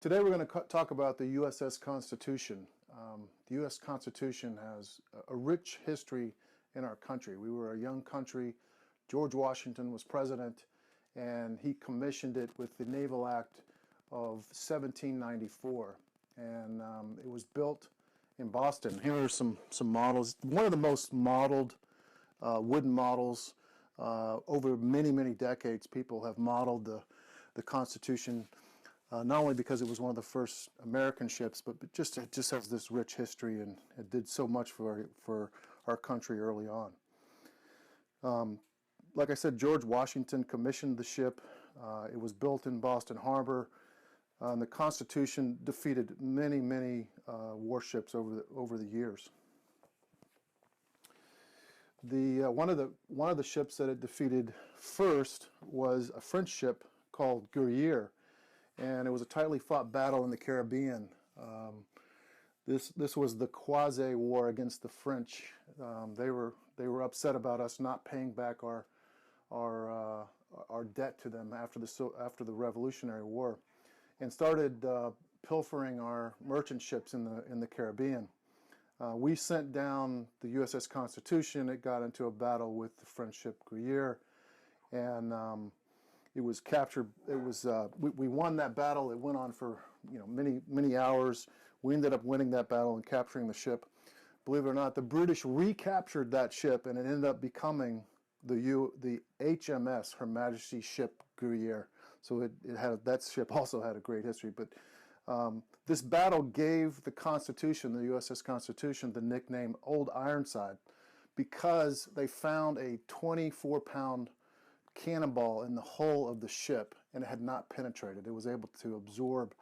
Today we're going to talk about the USS Constitution. The U.S. Constitution has a rich history in our country. We were a young country. George Washington was president, and he commissioned it with the Naval Act of 1794. And it was built in Boston. Here are some models. One of the most modeled wooden models. Over many decades, people have modeled the Constitution. Not only because it was one of the first American ships, but it just has this rich history, and it did so much for our country early on. Like I said, George Washington commissioned the ship. It was built in Boston Harbor. And the Constitution defeated many warships over the years. One of the ships that it defeated first was a French ship called Guerriere. And it was a tightly fought battle in the Caribbean. This was the Quasi-War against the French. They were upset about us not paying back our debt to them after the Revolutionary War, and started pilfering our merchant ships in the Caribbean. We sent down the USS Constitution. It got into a battle with the French ship Guerriere, and it was captured. It was we won that battle. It went on for many hours. We ended up winning that battle and capturing the ship. Believe it or not, the British recaptured that ship, and it ended up becoming the HMS Her Majesty's ship Guerriere. So that ship also had a great history. But this battle gave the Constitution, the USS Constitution, the nickname Old Ironside, because they found a 24-pound cannonball in the hull of the ship, and it had not penetrated. It was able to absorb,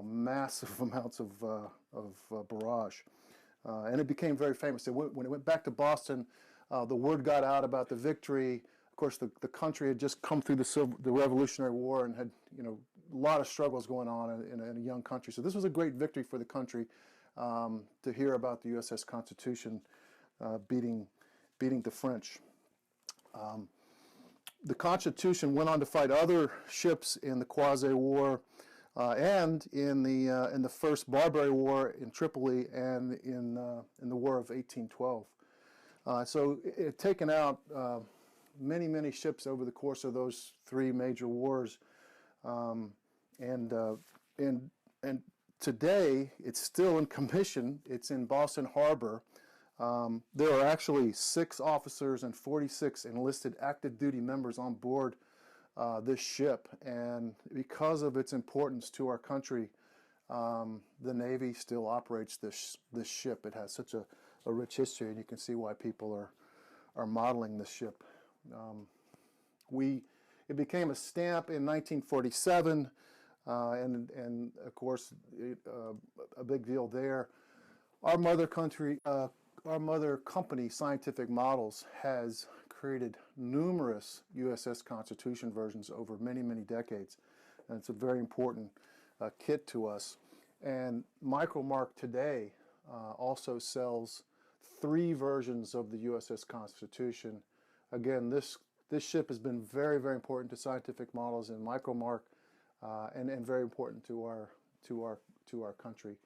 massive amounts of barrage, and it became very famous. When it went back to Boston, the word got out about the victory. Of course, the country had just come through the Revolutionary War and had a lot of struggles going on in a young country. So this was a great victory for the country to hear about the USS Constitution beating the French. The Constitution went on to fight other ships in the Quasi-War and in the First Barbary War in Tripoli and in the War of 1812. So it had taken out many ships over the course of those three major wars, and today it's still in commission. It's in Boston Harbor. There are actually 6 officers and 46 enlisted active duty members on board this ship, and because of its importance to our country, the Navy still operates this ship. It has such a rich history, and you can see why people are modeling this ship. It became a stamp in 1947, and of course a big deal there. Our mother company, Scientific Models, has created numerous USS Constitution versions over many decades, and it's a very important kit to us. And Micromark today also sells 3 versions of the USS Constitution. Again, this ship has been very important to Scientific Models and Micromark, and very important to our country.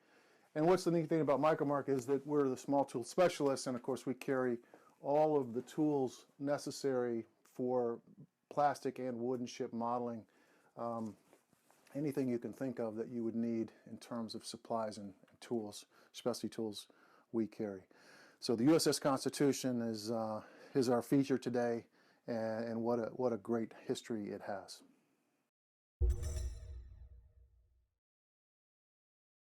And what's the neat thing about Micromark is that we're the small tool specialists, and of course we carry all of the tools necessary for plastic and wooden ship modeling. Anything you can think of that you would need in terms of supplies and tools, specialty tools, we carry. So the USS Constitution is our feature today, and what a great history it has.